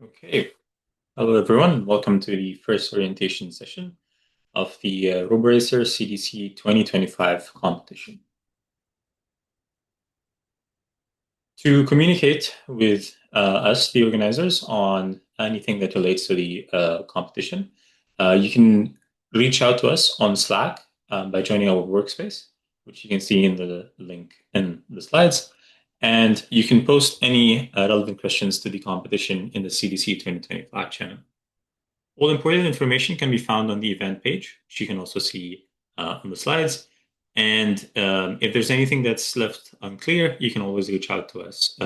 Okay. Hello, everyone. Welcome to the first orientation session of the RoboRacer CDC 2025 competition. To communicate with us, the organizers, on anything that relates to the competition, you can reach out to us on Slack by joining our workspace, which you can see in the link in the slides. And you can post any relevant questions to the competition in the CDC 2025 channel. All important information can be found on the event page, which you can also see on the slides. And if there's anything that's left unclear, you can always reach out to us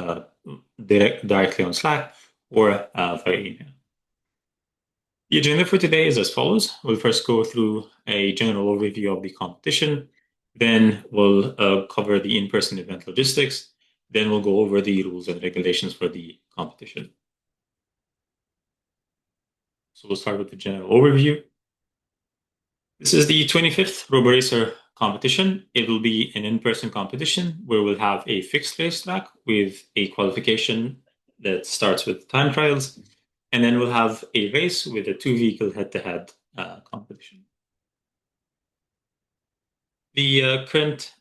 directly on Slack or via email. The agenda for today is as follows. We'll first go through a general overview of the competition. Then we'll cover the in-person event logistics. Then we'll go over the rules and regulations for the competition. So we'll start with the general overview. This is the 25th RoboRacer competition. It will be an in-person competition where we'll have a fixed racetrack with a qualification that starts with time trials, and then we'll have a race with a two-vehicle head-to-head competition. The current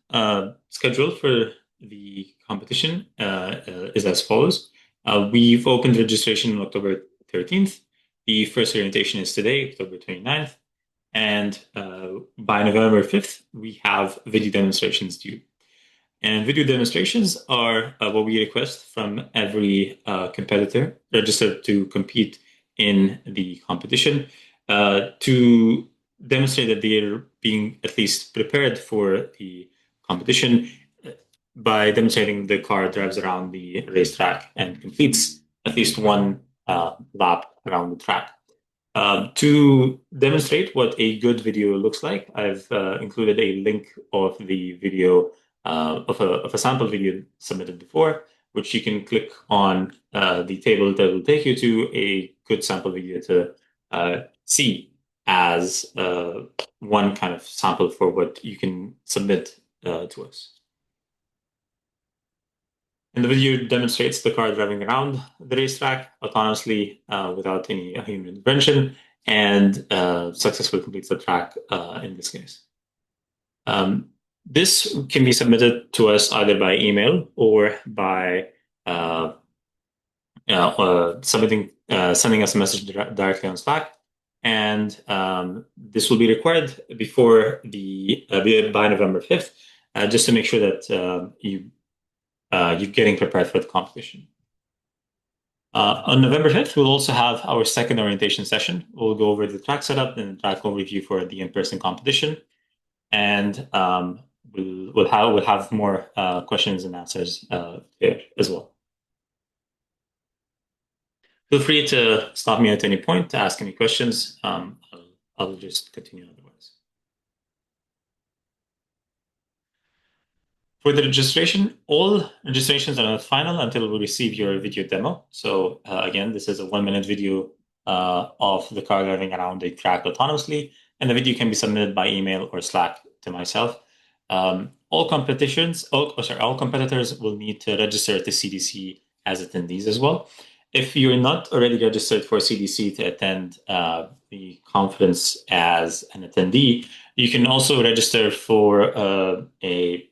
schedule for the competition is as follows. We've opened registration on October 13th. The first orientation is today, October 29th. And by November 5th, we have video demonstrations due. And video demonstrations are what we request from every competitor registered to compete in the competition to demonstrate that they're being at least prepared for the competition by demonstrating the car drives around the racetrack and completes at least one lap around the track. To demonstrate what a good video looks like, I've included a link of the video of a sample video submitted before, which you can click on the table that will take you to a good sample video to see as one kind of sample for what you can submit to us. And the video demonstrates the car driving around the racetrack autonomously without any human intervention and successfully completes the track in this case. This can be submitted to us either by email or by sending us a message directly on Slack. And this will be required before by November 5th, just to make sure that you're getting prepared for the competition. On November 5th, we'll also have our second orientation session. We'll go over the track setup and the track overview for the in-person competition. And we'll have more questions and answers there as well. Feel free to stop me at any point to ask any questions. I'll just continue otherwise. For the registration, all registrations are not final until we receive your video demo. So again, this is a 1-minute video of the car driving around a track autonomously, and the video can be submitted by email or Slack to myself. All competitors will need to register to CDC as attendees as well. If you're not already registered for CDC to attend the conference as an attendee, you can also register for a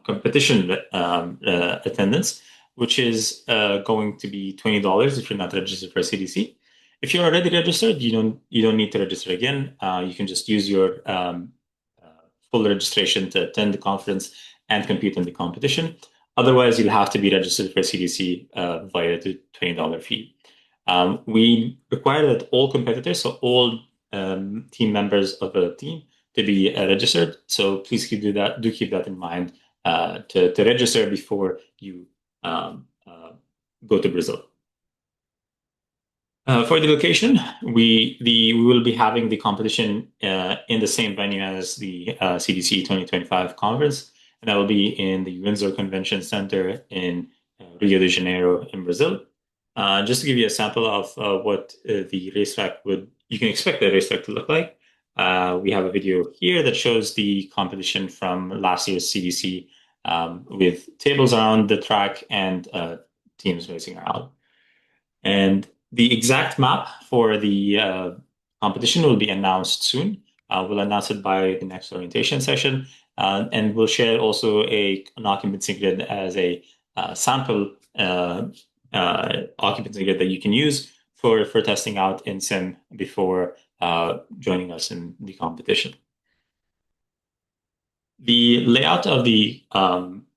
competition attendance, which is going to be $20 if you're not registered for CDC. If you're already registered, you don't need to register again. You can just use your full registration to attend the conference and compete in the competition. Otherwise, you'll have to be registered for CDC via the $20 fee. We require that all competitors, so all team members of a team, to be registered. So please keep that in mind to register before you go to Brazil. For the location, we will be having the competition in the same venue as the CDC 2025 conference, and that will be in the Windsor Convention Center in Rio de Janeiro in Brazil. Just to give you a sample of what you can expect the racetrack to look like. We have a video here that shows the competition from last year's CDC with tables around the track and teams racing around. And The exact map for the competition will be announced soon. We'll announce it by the next orientation session, and we'll share also an occupancy grid as a sample occupancy grid that you can use for testing out in sim before joining us in the competition. The layout of the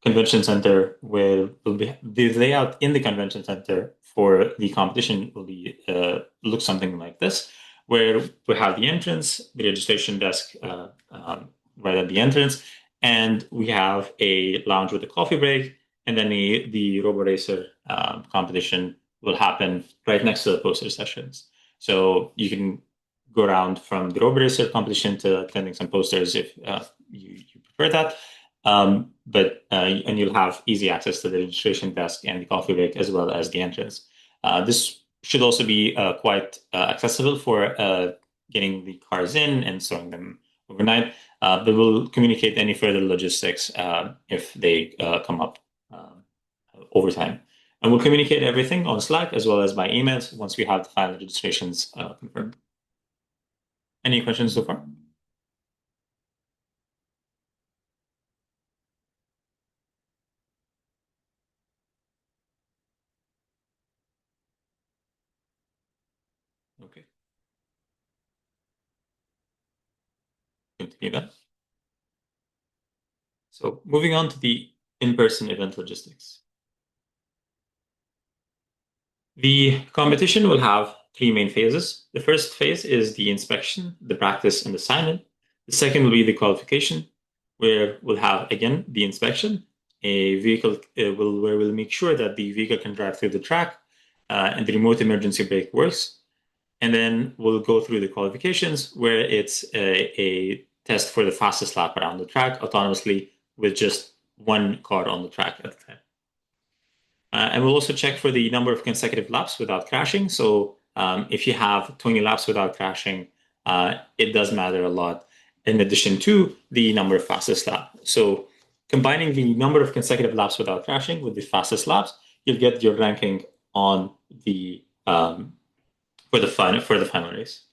convention center will be the layout in the convention center for the competition will be look something like this, where we have the entrance, the registration desk right at the entrance, and we have a lounge with a coffee break, and then the RoboRacer competition will happen right next to the poster sessions. So you can go around from the RoboRacer competition to attending some posters if you prefer that. And you'll have easy access to the registration desk and the coffee break as well as the entrance. This should also be quite accessible for getting the cars in and storing them overnight. But we'll communicate any further logistics if they come up over time. And we'll communicate everything on Slack as well as by emails once we have the final registrations confirmed. Any questions so far? Okay, continue that. So moving on to the in-person event logistics. The competition will have three main phases. The first phase is the inspection, the practice, and the sign-in. The second will be the qualification, where we'll have, again, the inspection, a vehicle where we'll make sure that the vehicle can drive through the track and the remote emergency brake works. And then we'll go through the qualifications, where it's a test for the fastest lap around the track autonomously with just one car on the track at the time. And we'll also check for the number of consecutive laps without crashing. So if you have 20 laps without crashing, it does matter a lot in addition to the number of fastest lap. So combining the number of consecutive laps without crashing with the fastest laps, you'll get your ranking on the for the final race.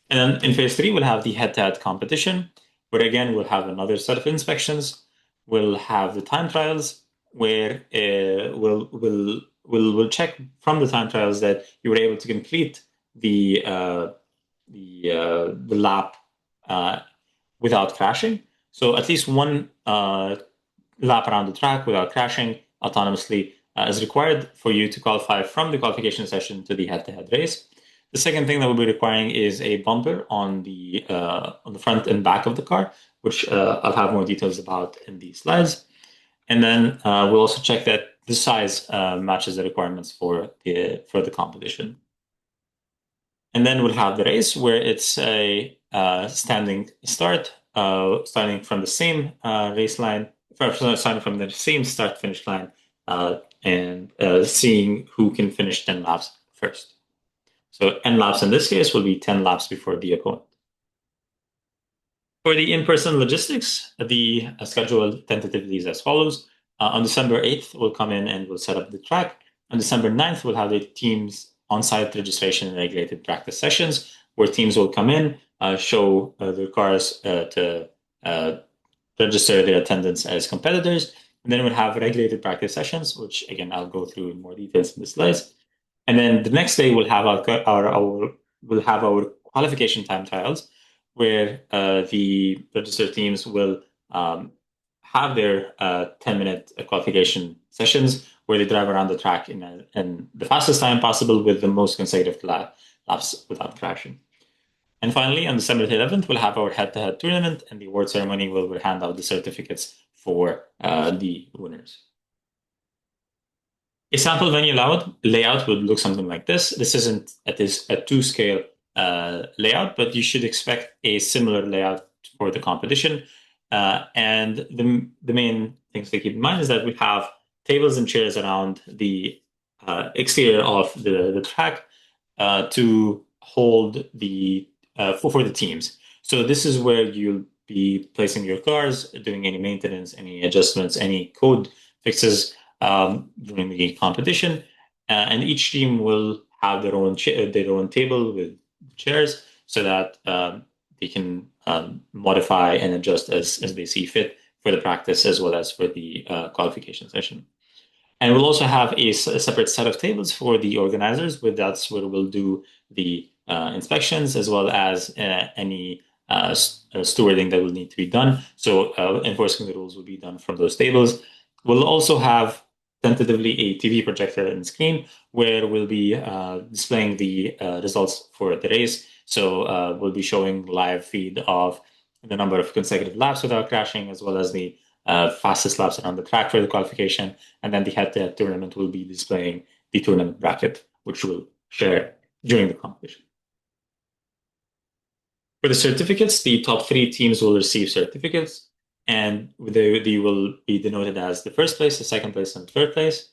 And then in phase three, we'll have the head-to-head competition, where again we'll have another set of inspections. We'll have the time trials, where we'll check from the time trials that you were able to complete the lap without crashing. So at least one lap around the track without crashing autonomously is required for you to qualify from the qualification session to the head-to-head race. The second thing that we'll be requiring is a bumper on the front and back of the car, which I'll have more details about in the slides. And then we'll also check that the size matches the requirements for the competition. And then we'll have the race, where it's a standing start, starting from the same race line, starting from the same start-finish line, and seeing who can finish 10 laps first. So N laps in this case will be 10 laps before the opponent. For the in-person logistics, the schedule tentatively is as follows. On December 8th, we'll come in and we'll set up the track. On December 9th, we'll have the teams on-site registration and regulated practice sessions, where teams will come in, show their cars to register their attendance as competitors. And then we'll have regulated practice sessions, which again, I'll go through in more details in the slides. And then the next day we'll have our qualification time trials, where the registered teams will have their 10-minute qualification sessions, where they drive around the track in the fastest time possible with the most consecutive laps without crashing. And finally, on December 11th, we'll have our head-to-head tournament, and the award ceremony where we'll hand out the certificates for the winners. A sample venue layout would look something like this. This isn't a 2-scale layout, but you should expect a similar layout for the competition. And the main things to keep in mind is that we have tables and chairs around the exterior of the track to hold for the teams. So this is where you'll be placing your cars, doing any maintenance, any adjustments, any code fixes during the competition. And each team will have their own table with chairs so that they can modify and adjust as they see fit for the practice as well as for the qualification session. And we'll also have a separate set of tables for the organizers, where that's where we'll do the inspections as well as any stewarding that will need to be done. So enforcing the rules will be done from those tables. We'll also have tentatively a TV projector and screen where we'll be displaying the results for the race. So we'll be showing live feed of the number of consecutive laps without crashing, as well as the fastest laps around the track for the qualification. And then the head-to-head tournament will be displaying the tournament bracket, which we'll share during the competition. For the certificates, the top three teams will receive certificates, and they will be denoted as the first place, the second place, and third place.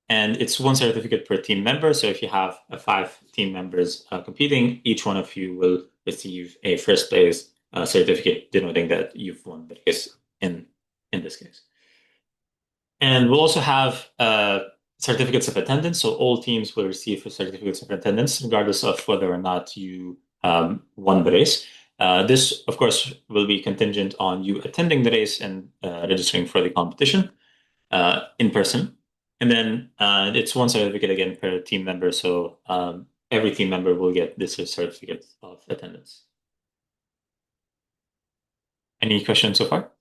And it's one certificate per team member. So if you have five team members competing, each one of you will receive a first place certificate denoting that you've won the race in this case. And we'll also have certificates of attendance. So all teams will receive certificates of attendance, regardless of whether or not you won the race. This, of course, will be contingent on you attending the race and registering for the competition in person. And then it's one certificate again per team member. So every team member will get this certificate of attendance. Any questions so far?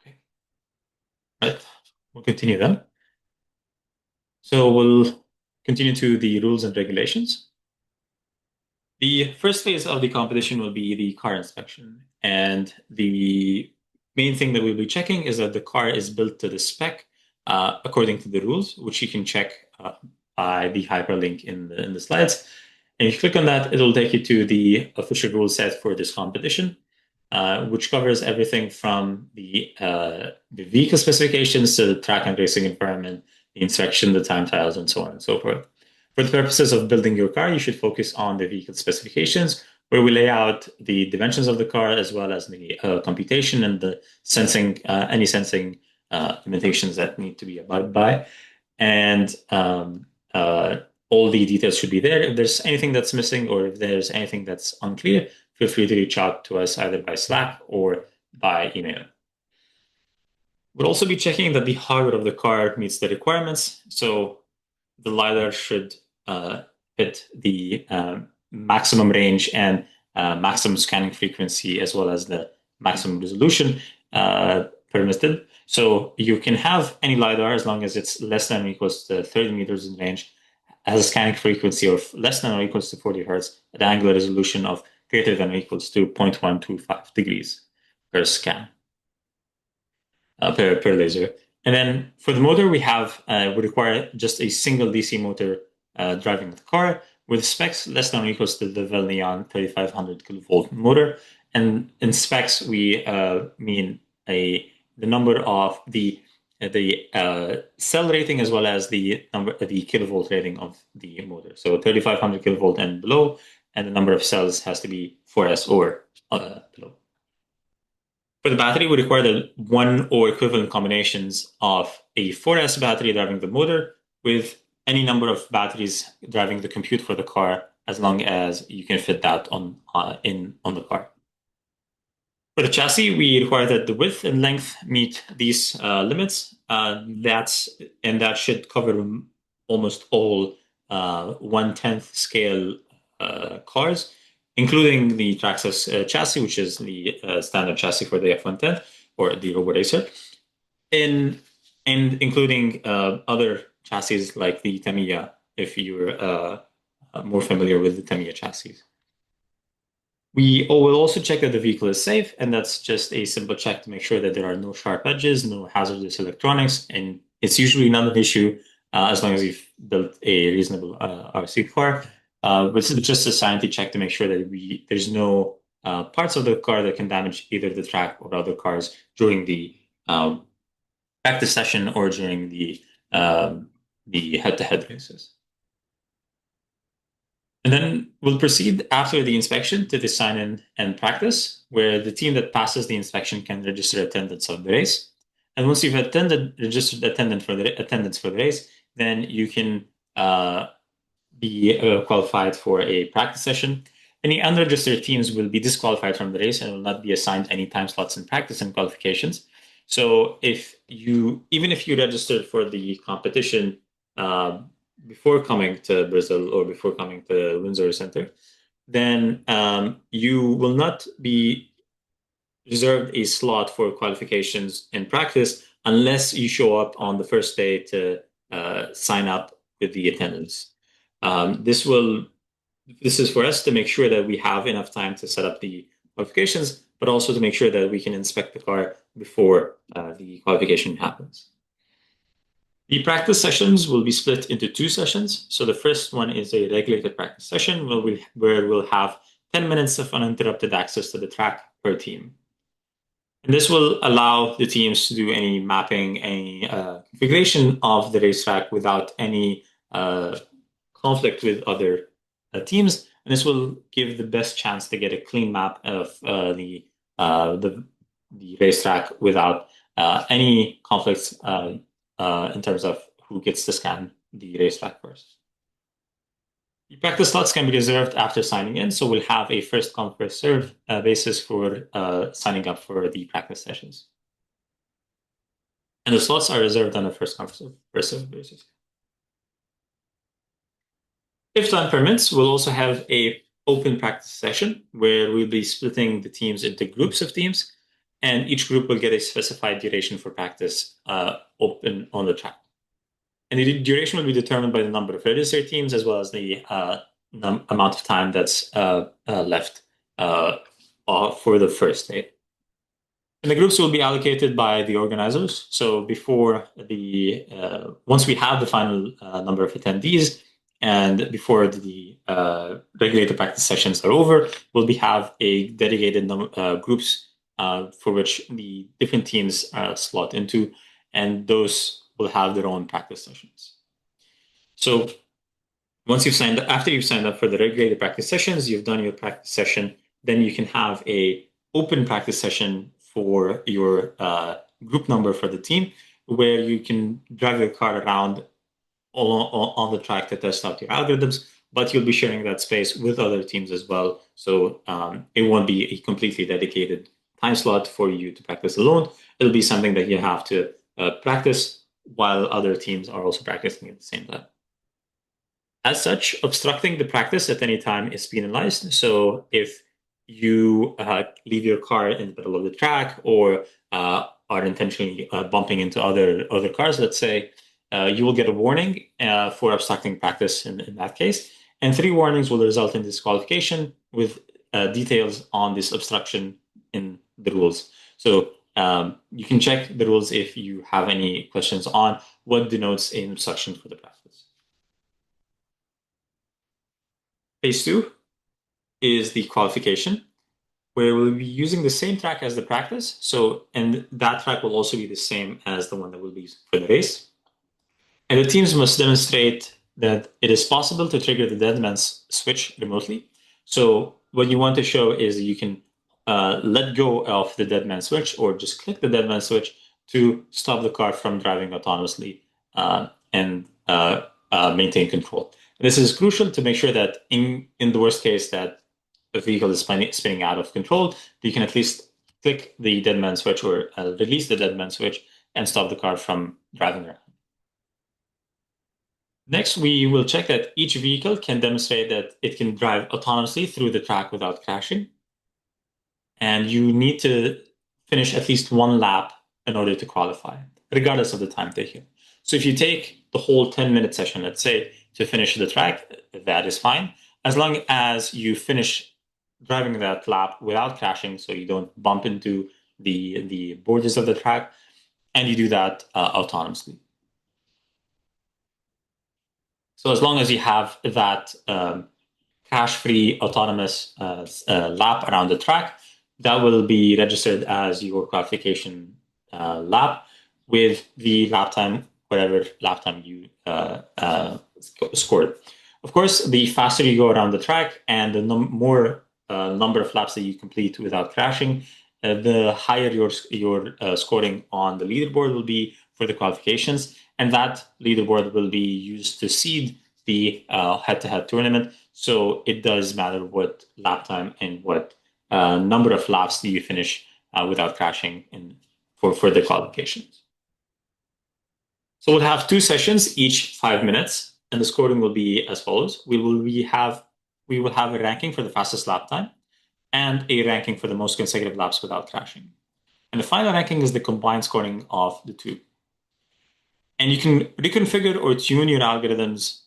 Okay. Right. We'll continue then. So we'll continue to the rules and regulations. The first phase of the competition will be the car inspection. And the main thing that we'll be checking is that the car is built to the spec according to the rules, which you can check by the hyperlink in the slides. And if you click on that, it'll take you to the official rule set for this competition, which covers everything from the vehicle specifications to the track and racing environment, the inspection, the time trials, and so on and so forth. For the purposes of building your car, you should focus on the vehicle specifications, where we lay out the dimensions of the car as well as the computation and the sensing, any sensing limitations that need to be abided by. And all the details should be there. If there's anything that's missing or if there's anything that's unclear, feel free to reach out to us either by Slack or by email. We'll also be checking that the hardware of the car meets the requirements. So the LiDAR should hit the maximum range and maximum scanning frequency as well as the maximum resolution permitted. So you can have any LiDAR as long as it's less than or equals to 30 meters in range, has a scanning frequency of less than or equals to 40 hertz, an angular resolution of greater than or equals to 0.125 degrees per scan, per laser. And then for the motor, we require just a single DC motor driving the car with specs less than or equals to the Neon 3500 kilovolt motor. And in specs, we mean the number of the cell rating as well as the kilovolt rating of the motor. So 3500 kilovolt and below, and the number of cells has to be 4S or below. For the battery, we require the one or equivalent combinations of a 4S battery driving the motor with any number of batteries driving the compute for the car, as long as you can fit that on the car. For the chassis, we require that the width and length meet these limits. That should cover almost all 1/10 scale cars, including the Traxxas chassis, which is the standard chassis for the F110 or the RoboRacer, and including other chassis like the Tamiya, if you're more familiar with the Tamiya chassis. We will also check that the vehicle is safe, and that's just a simple check to make sure that there are no sharp edges, no hazardous electronics, and it's usually not an issue as long as you've built a reasonable RC car. This is just a sanity check to make sure that there's no parts of the car that can damage either the track or other cars during the practice session or during the head-to-head races. And then we'll proceed after the inspection to the sign-in and practice, where the team that passes the inspection can register attendance of the race. And once you've registered attendance for the race, then you can be qualified for a practice session. Any unregistered teams will be disqualified from the race and will not be assigned any time slots in practice and qualifications. So even if you registered for the competition uh, before coming to Brazil or before coming to Windsor Center, then you will not be reserved a slot for qualifications and practice unless you show up on the first day to sign up with the attendance. This is for us to make sure that we have enough time to set up the qualifications, but also to make sure that we can inspect the car before the qualification happens. The practice sessions will be split into two sessions. So the first one is a regulated practice session where we'll have 10 minutes of uninterrupted access to the track per team. And this will allow the teams to do any mapping, any configuration of the racetrack without any conflict with other teams. And this will give the best chance to get a clean map of the racetrack without any conflicts in terms of who gets to scan the racetrack first. The practice slots can be reserved after signing in, so we'll have a first come, first serve basis for signing up for the practice sessions. And the slots are reserved on a first come, first serve basis. If time permits, we'll also have a open practice session where we'll be splitting the teams into groups of teams, and each group will get a specified duration for practice open on the track. And the duration will be determined by the number of registered teams as well as the amount of time that's left for the first day. And the groups will be allocated by the organizers. So once we have the final number of attendees and before the regulated practice sessions are over, we'll have a dedicated groups for which the different teams slot into, and those will have their own practice sessions. So after you've signed up for the regulated practice sessions, you've done your practice session, then you can have a open practice session for your group number for the team, where you can drive your car around on the track to test out your algorithms, but you'll be sharing that space with other teams as well. So it won't be a completely dedicated time slot for you to practice alone. It'll be something that you have to practice while other teams are also practicing at the same time. As such, obstructing the practice at any time is penalized. So if you leave your car in the middle of the track or are intentionally bumping into other cars, let's say, you will get a warning for obstructing practice in that case. And 3 warnings will result in disqualification with details on this obstruction in the rules. So you can check the rules if you have any questions on what denotes an obstruction for the practice. Phase 2 is the qualification, where we'll be using the same track as the practice. And that track will also be the same as the one that we'll be using for the race. And the teams must demonstrate that it is possible to trigger the deadman's switch remotely. So what you want to show is that you can let go of the deadman switch or just click the deadman switch to stop the car from driving autonomously and maintain control. This is crucial to make sure that in the worst case that the vehicle is spinning out of control, you can at least click the deadman switch or release the deadman switch and stop the car from driving around. Next, we will check that each vehicle can demonstrate that it can drive autonomously through the track without crashing. And you need to finish at least 1 lap in order to qualify, regardless of the time taken. So if you take the whole 10-minute session, let's say, to finish the track, that is fine, as long as you finish driving that lap without crashing, so you don't bump into the borders of the track, and you do that autonomously. So as long as you have that crash-free autonomous lap around the track, that will be registered as your qualification lap with the lap time, whatever lap time you scored. Of course, the faster you go around the track and the more number of laps that you complete without crashing, the higher your scoring on the leaderboard will be for the qualifications, and that leaderboard will be used to seed the head-to-head tournament. So it does matter what lap time and what number of laps do you finish without crashing for the qualifications. So we'll have two sessions, each 5 minutes, and the scoring will be as follows. We will have a ranking for the fastest lap time and a ranking for the most consecutive laps without crashing. And the final ranking is the combined scoring of the two. And you can reconfigure or tune your algorithms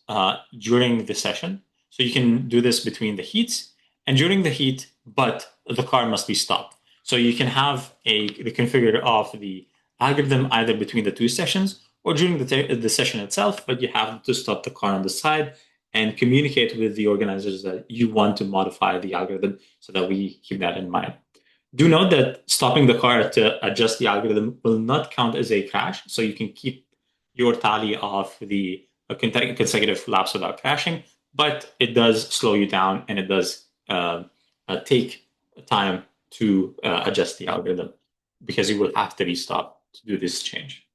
during the session. So you can do this between the heats and during the heat, but the car must be stopped. So you can have a reconfigure of the algorithm either between the two sessions or during the session itself, but you have to stop the car on the side and communicate with the organizers that you want to modify the algorithm so that we keep that in mind. Do note that stopping the car to adjust the algorithm will not count as a crash, so you can keep your tally of the consecutive laps without crashing, but it does slow you down and it does take time to adjust the algorithm because you will have to restart to do this change.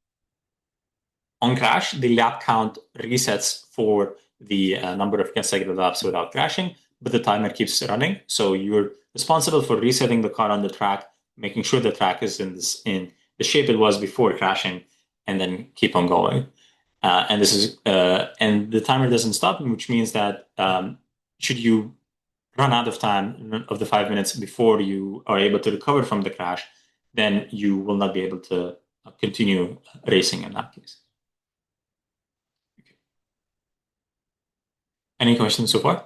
On crash, the lap count resets for the number of consecutive laps without crashing, but the timer keeps running. So you're responsible for resetting the car on the track, making sure the track is in the shape it was before crashing, and then keep on going. And the timer doesn't stop, which means that should you run out of time of the 5 minutes before you are able to recover from the crash, then you will not be able to continue racing in that case. Any questions so far?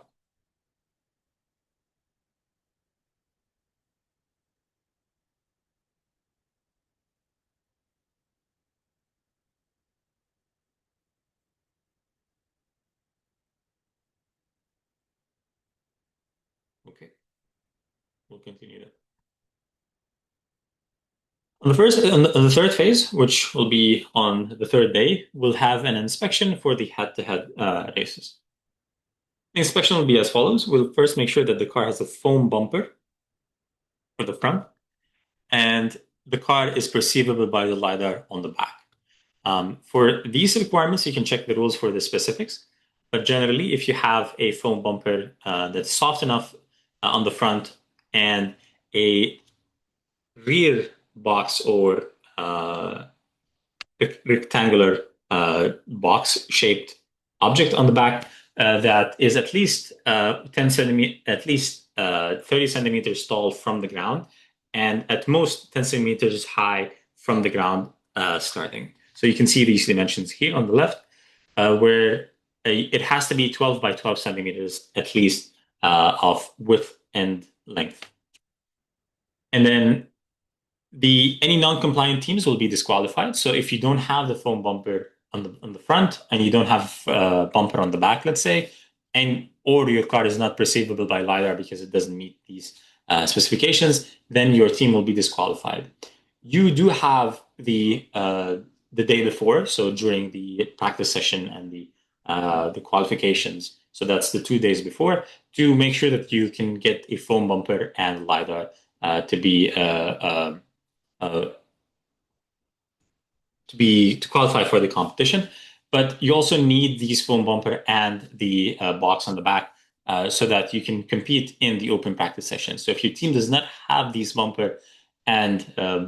Okay, we'll continue that. On the third phase, which will be on the third day, we'll have an inspection for the head-to-head races. The inspection will be as follows. We'll first make sure that the car has a foam bumper for the front, and the car is perceivable by the LiDAR on the back. For these requirements, you can check the rules for the specifics. But generally, if you have a foam bumper that's soft enough on the front and a rear box or rectangular box-shaped object on the back that is at least 30 centimeters tall from the ground, and at most 10 centimeters high from the ground starting. So you can see these dimensions here on the left, where it has to be 12 by 12 centimeters at least of width and length. And then any non-compliant teams will be disqualified. So if you don't have the foam bumper on the front and you don't have a bumper on the back, let's say, or your car is not perceivable by LiDAR because it doesn't meet these specifications, then your team will be disqualified. You do have the day before, so during the practice session and the qualifications. So that's the 2 days before, to make sure that you can get a foam bumper and LiDAR to qualify for the competition. But you also need these foam bumper and the box on the back so that you can compete in the open practice session. So if your team does not have these bumper and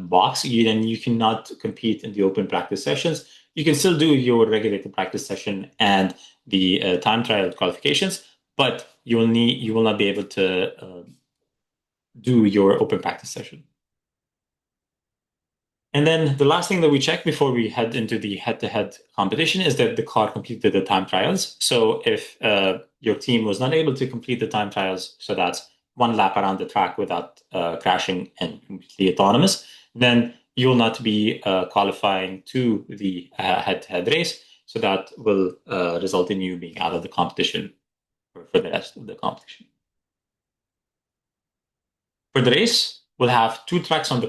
box, then you cannot compete in the open practice sessions. You can still do your regulated practice session and the time trial qualifications, but you will not be able to do your open practice session. And then the last thing that we check before we head into the head-to-head competition is that the car completed the time trials. So if your team was not able to complete the time trials, so that's one lap around the track without crashing and completely autonomous, then you will not be qualifying to the head-to-head race. So that will result in you being out of the competition for the rest of the competition. For the race, we'll have two cars on the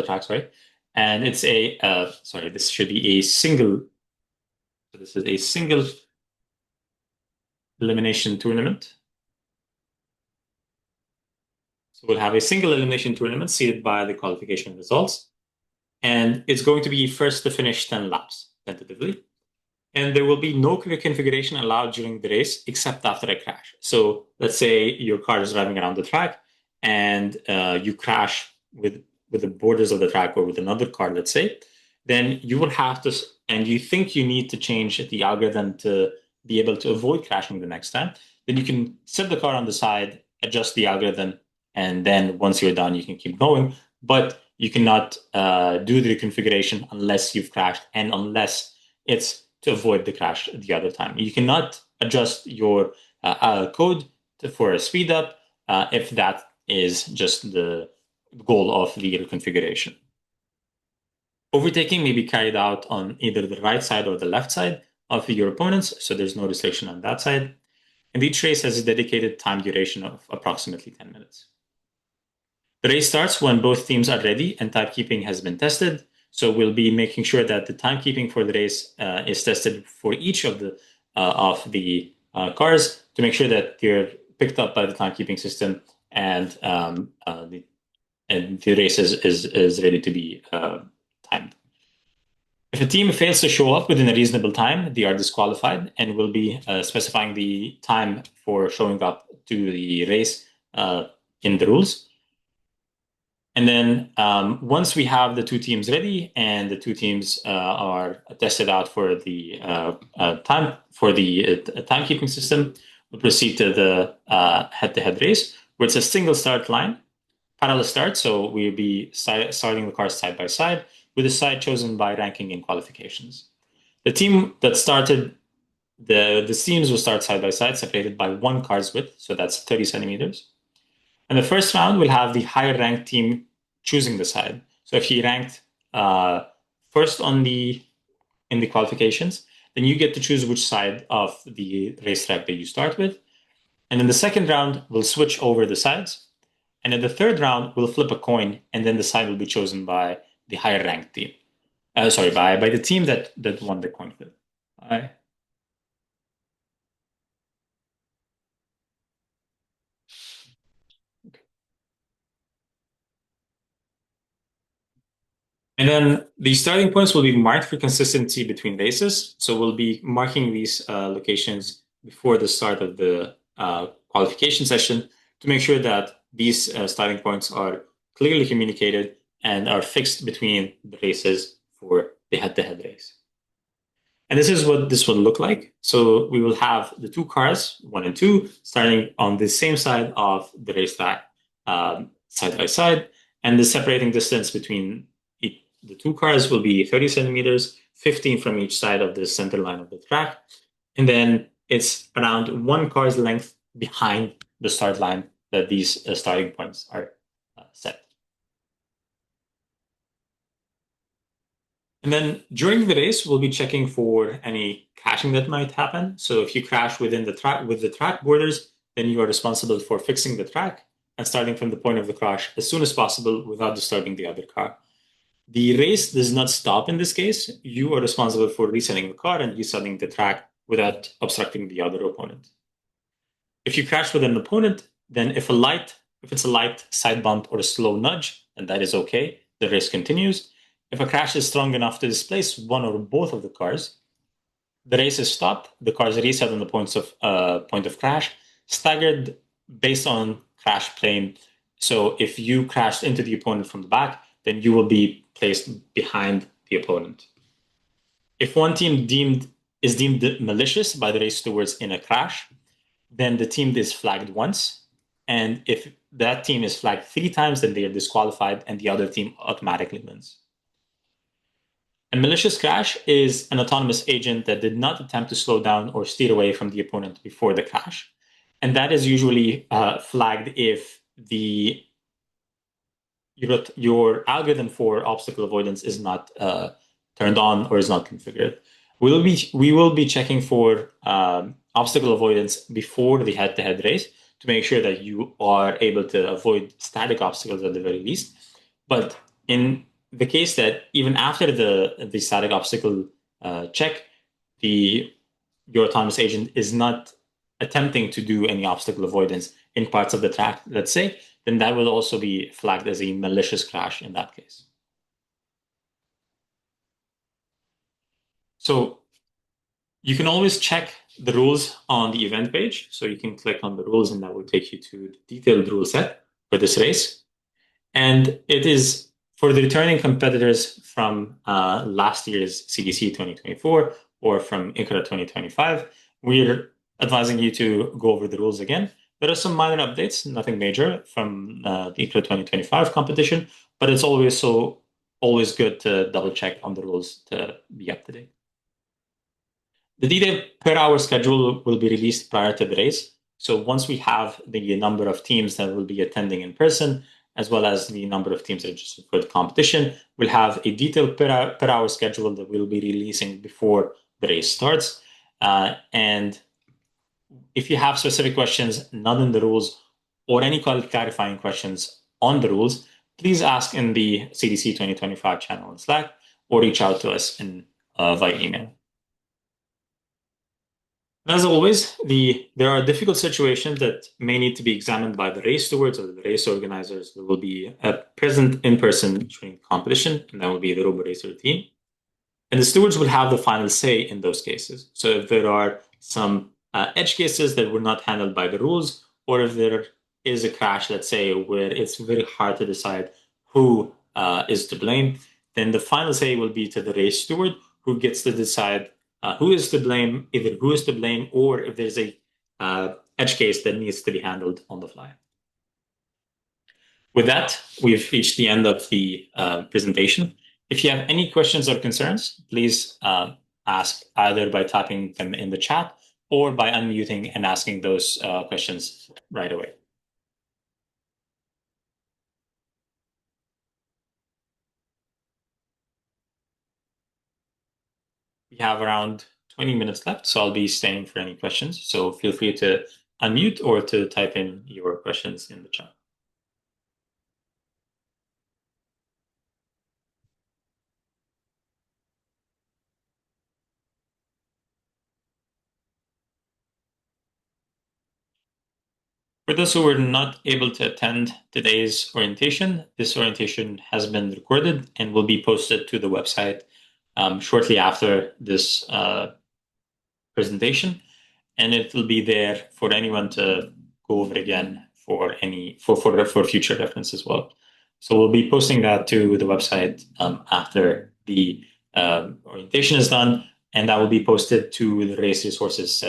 track, sorry. And it's this should be a single. So this is a single elimination tournament. So we'll have a single elimination tournament seeded by the qualification results. And it's going to be first to finish 10 laps, tentatively. And there will be no configuration allowed during the race except after a crash. So let's say your car is driving around the track and you crash with the borders of the track or with another car, let's say, then you will have to, and you think you need to change the algorithm to be able to avoid crashing the next time, then you can set the car on the side, adjust the algorithm, and then once you're done, you can keep going. But you cannot do the reconfiguration unless you've crashed and unless it's to avoid the crash the other time. You cannot adjust your code for a speed up if that is just the goal of the reconfiguration. Overtaking may be carried out on either the right side or the left side of your opponents, so there's no restriction on that side. And each race has a dedicated time duration of approximately 10 minutes. The race starts when both teams are ready and timekeeping has been tested. So we'll be making sure that the timekeeping for the race is tested for each of the cars to make sure that they're picked up by the timekeeping system and the race is ready to be timed. If a team fails to show up within a reasonable time, they are disqualified, and we'll be specifying the time for showing up to the race in the rules. And then once we have the two teams ready and the two teams are tested out for the timekeeping system, we'll proceed to the head-to-head race, where it's a single start line, parallel start. So we'll be starting the cars side by side with a side chosen by ranking in qualifications. The team that started the teams will start side by side, separated by one car's width, so that's 30 centimeters. And the first round will have the higher ranked team choosing the side. So if you ranked first in the qualifications, then you get to choose which side of the racetrack that you start with. And in the second round, we'll switch over the sides. And in the third round, we'll flip a coin, and then the side will be chosen by the higher ranked team. By the team that won the coin flip. And then the starting points will be marked for consistency between races. So we'll be marking these locations before the start of the qualification session to make sure that these starting points are clearly communicated and are fixed between the races for the head-to-head race. And this is what this will look like. So we will have the two cars, 1 and 2, starting on the same side of the racetrack, side by side. And the separating distance between the two cars will be 30 centimeters, 15 from each side of the center line of the track. And then it's around one car's length behind the start line that these starting points are set. And then during the race, we'll be checking for any crashing that might happen. So if you crash within the track with the track borders, then you are responsible for fixing the track and starting from the point of the crash as soon as possible without disturbing the other car. The race does not stop in this case. You are responsible for resetting the car and resetting the track without obstructing the other opponent. If you crash with an opponent, then if it's a light side bump or a slow nudge, then that is okay. The race continues. If a crash is strong enough to displace one or both of the cars, the race is stopped. The cars reset on the point of crash, staggered based on crash plane. So if you crashed into the opponent from the back, then you will be placed behind the opponent. If one team is deemed malicious by the race stewards in a crash, then the team is flagged once. And if that team is flagged 3 times, then they are disqualified and the other team automatically wins. A malicious crash is an autonomous agent that did not attempt to slow down or steer away from the opponent before the crash. And that is usually flagged if your algorithm for obstacle avoidance is not turned on or is not configured. We will be checking for obstacle avoidance before the head-to-head race to make sure that you are able to avoid static obstacles at the very least. But in the case that even after the static obstacle check, your autonomous agent is not attempting to do any obstacle avoidance in parts of the track, let's say, then that will also be flagged as a malicious crash in that case. So you can always check the rules on the event page. So you can click on the rules and that will take you to the detailed rule set for this race. And it is for the returning competitors from last year's CDC 2024 or from ICRA 2025. We're advising you to go over the rules again. There are some minor updates, nothing major from the ICRA 2025 competition, but it's always good to double check on the rules to be up to date. The detailed per hour schedule will be released prior to the race. So once we have the number of teams that will be attending in person, as well as the number of teams registered for the competition, we'll have a detailed per hour schedule that we'll be releasing before the race starts. And if you have specific questions, none in the rules, or any clarifying questions on the rules, please ask in the CDC 2025 channel in Slack or reach out to us via email. As always, there are difficult situations that may need to be examined by the race stewards or the race organizers. There will be present in person during the competition, and that will be the RoboRacer team. And the stewards will have the final say in those cases. So if there are some edge cases that were not handled by the rules, or if there is a crash, let's say, where it's very hard to decide who is to blame, then the final say will be to the race steward, who gets to decide who is to blame, either who is to blame, or if there's a edge case that needs to be handled on the fly. With that, we've reached the end of the presentation. If you have any questions or concerns, please ask either by typing them in the chat or by unmuting and asking those questions right away. We have around 20 minutes left, so I'll be staying for any questions. So feel free to unmute or to type in your questions in the chat. For those who were not able to attend today's orientation, this orientation has been recorded and will be posted to the website shortly after this presentation, and it will be there for anyone to go over again for future reference as well. So we'll be posting that to the website after the orientation is done, and that will be posted to the race resources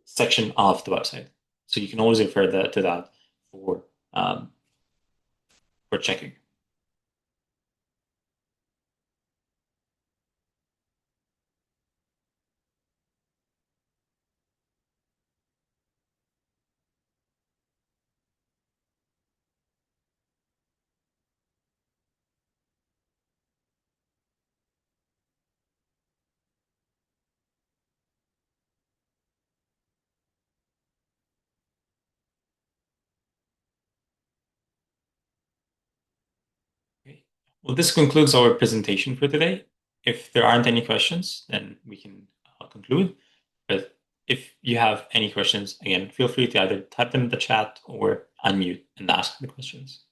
section of the website. So you can always refer to that for checking. Okay. Well, this concludes our presentation for today. If there aren't any questions, then we can conclude. But if you have any questions, again, feel free to either type them in the chat or unmute and ask the questions.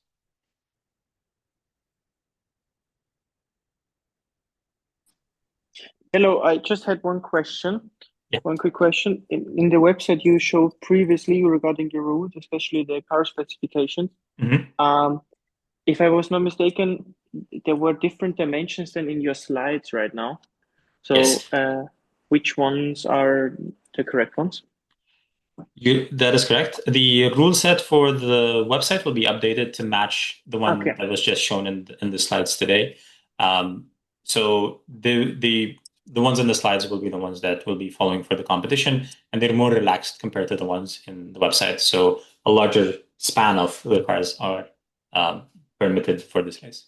Hello, I just had one question. Yeah. One quick question. In the website you showed previously regarding the rules, especially the car specifications. Mm-hmm. If I was not mistaken, there were different dimensions than in your slides right now. So Yes. Which ones are the correct ones? That is correct. The rule set for the website will be updated to match the one Okay. that was just shown in the slides today. So the ones in the slides will be the ones that will be following for the competition, and they're more relaxed compared to the ones in the website. So a larger span of the cars are permitted for this race.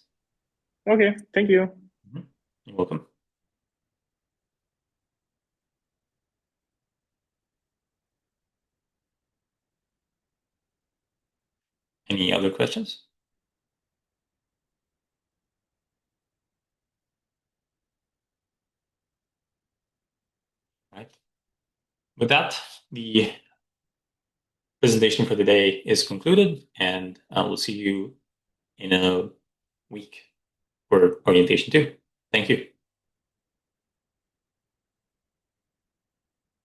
Okay, thank you. Mm-hmm. You're welcome. Any other questions? Right. with that, the presentation for the day is concluded, and we'll see you in a week for orientation 2. Thank you.